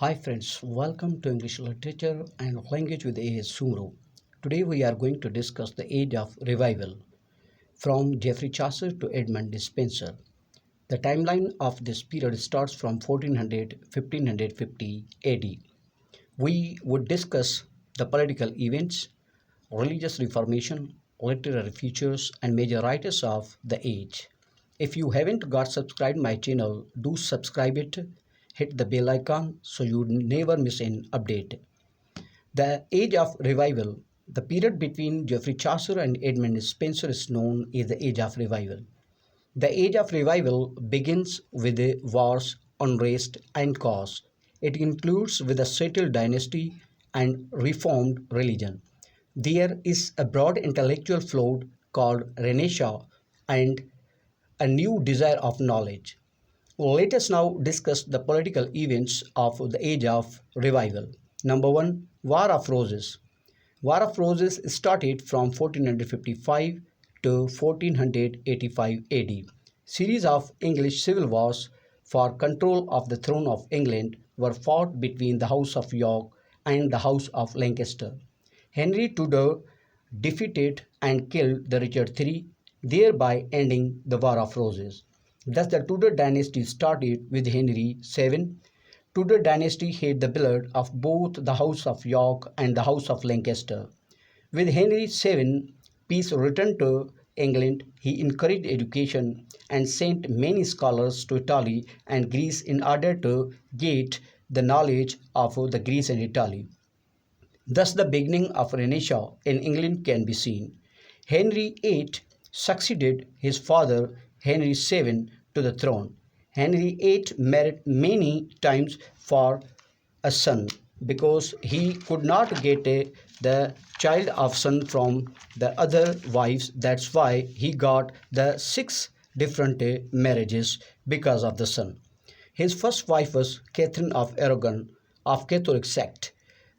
Hi friends, welcome to English Literature and Language with A.S.Soomro. Today we are going to discuss the Age of Revival from Geoffrey Chaucer to Edmund Spenser. The timeline of this period starts from 1400 1550 AD. We would discuss the political events, religious reformation, literary features and major writers of the age. If you haven't got subscribed my channel, do subscribe it, hit the bell icon so you never miss an update. The Age of Revival, the period between Geoffrey Chaucer and Edmund Spenser is known as the Age of Revival. The Age of Revival begins with the wars, unrest, and chaos. It concludes with a settled dynasty and reformed religion. There is a broad intellectual flow called Renaissance and a new desire of knowledge. Let us now discuss the political events of the Age of Revival. Number one, War of Roses. War of Roses started from 1455 to 1485 AD. Series of English civil wars for control of the throne of England were fought between the House of York and the House of Lancaster. Henry Tudor defeated and killed the Richard III, thereby ending the War of Roses. Thus the Tudor dynasty started with Henry VII. Tudor dynasty had the blood of both the House of York and the House of Lancaster. With Henry VII, peace returned to England. He encouraged education and sent many scholars to Italy and Greece in order to get the knowledge of the Greece and Italy. Thus the beginning of Renaissance in England can be seen. Henry VIII succeeded his father Henry VII to the throne. Henry VIII married many times for a son because he could not get the child of son from the other wives. That's why he got the six different marriages because of the son. His first wife was Catherine of Aragon of Catholic sect.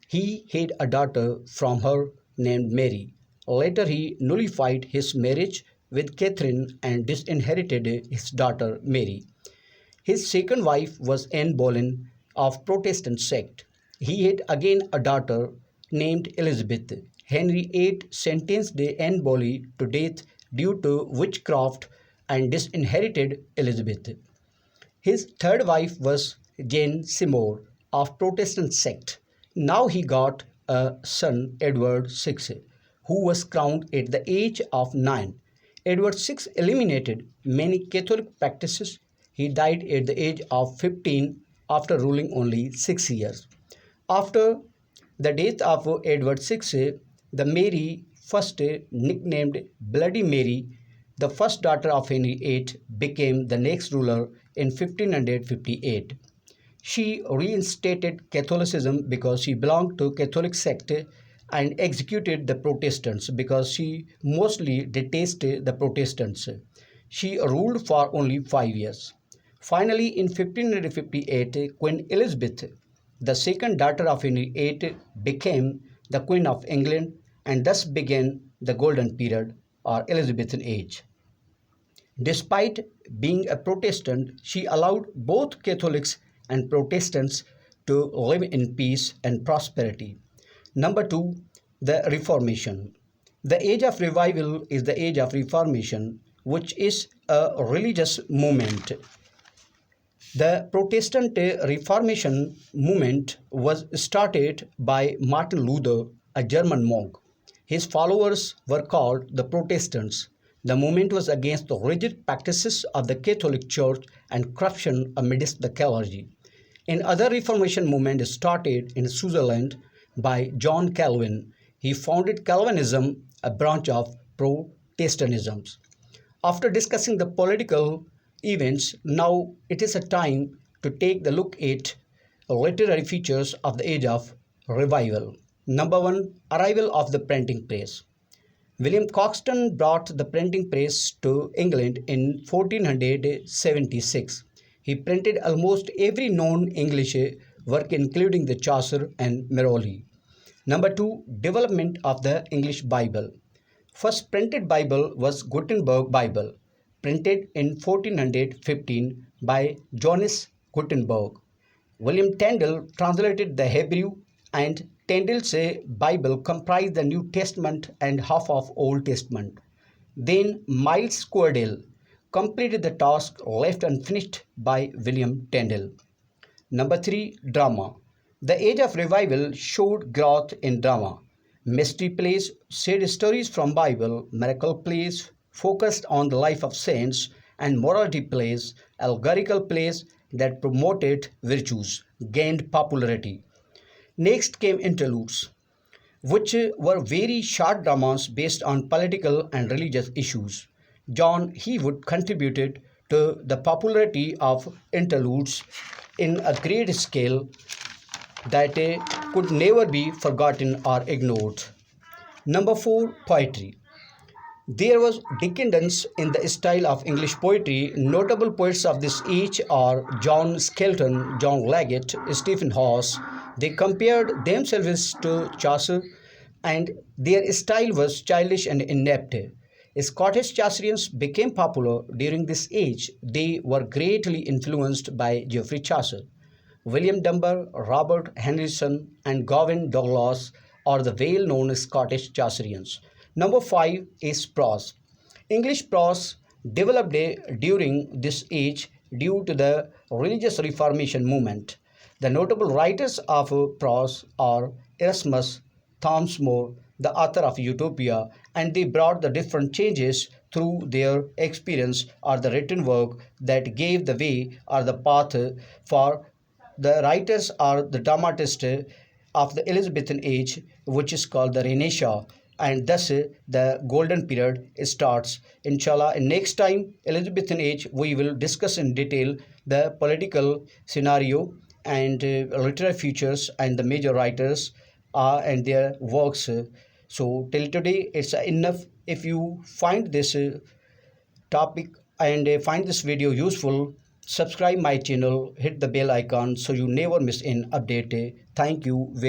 He had a daughter from her named Mary. Later he nullified his marriage with Catherine and disinherited his daughter Mary. His second wife was Anne Boleyn of Protestant sect. He had again a daughter named Elizabeth. Henry VIII sentenced Anne Boleyn to death due to witchcraft and disinherited Elizabeth. His third wife was Jane Seymour of Protestant sect. Now he got a son, Edward VI, who was crowned at the age of 9. Edward VI eliminated many Catholic practices. He died at the age of 15 after ruling only 6 years. After the death of Edward VI, the Mary, first nicknamed Bloody Mary, the first daughter of Henry VIII, became the next ruler in 1558. She reinstated Catholicism because she belonged to Catholic sect and executed the Protestants because she mostly detested the Protestants. She ruled for only 5 years. Finally, in 1558, Queen Elizabeth, the second daughter of Henry VIII, became the Queen of England and thus began the Golden Period or Elizabethan Age. Despite being a Protestant, she allowed both Catholics and Protestants to live in peace and prosperity. Number two, the Reformation. The Age of Revival is the Age of Reformation, which is a religious movement. The Protestant Reformation movement was started by Martin Luther, a German monk. His followers were called the Protestants. The movement was against the rigid practices of the Catholic Church and corruption amidst the clergy. Another Reformation movement started in Switzerland by John Calvin. He founded Calvinism, a branch of Protestantism. After discussing the political events, now it is a time to take the look at literary features of the Age of Revival. Number one, arrival of the printing press. William Caxton brought the printing press to England in 1476. He printed almost every known English work including the Chaucer and Meroli. Number two, development of the English Bible. First printed Bible was Gutenberg Bible, printed in 1415 by Johannes Gutenberg. William Tyndale translated the Hebrew, and Tyndale's Bible comprised the New Testament and half of Old Testament. Then Miles Cordell completed the task left unfinished by William Tyndale. Number 3, drama. The age of revival showed growth in drama. Mystery plays shared stories from Bible, miracle plays focused on the life of saints, and morality plays, allegorical plays that promoted virtues, gained popularity. Next came interludes, which were very short dramas based on political and religious issues. John Hewood contributed to the popularity of interludes in a great scale that could never be forgotten or ignored. Number 4, poetry. There was decadence in the style of English poetry. Notable poets of this age are John Skelton, John Leggett, Stephen Hawes. They compared themselves to Chaucer, and their style was childish and inept. Scottish Chaucerians became popular during this age. They were greatly influenced by Geoffrey Chaucer. William Dunbar, Robert Henryson, and Gavin Douglas are the well known Scottish Chaucerians. Number 5 is prose. English prose developed during this age due to the religious Reformation movement. The notable writers of prose are Erasmus, Thomas More, the author of Utopia, and they brought the different changes through their experience or the written work that gave the way or the path for the writers are the dramatists of the Elizabethan age, which is called the Renaissance, and thus the golden period starts. Inshallah, in next time, Elizabethan age, we will discuss in detail the political scenario and literary features and the major writers and their works. So till today, it's enough. If you find this topic and find this video useful, subscribe my channel, hit the bell icon so you never miss an update. Thank you very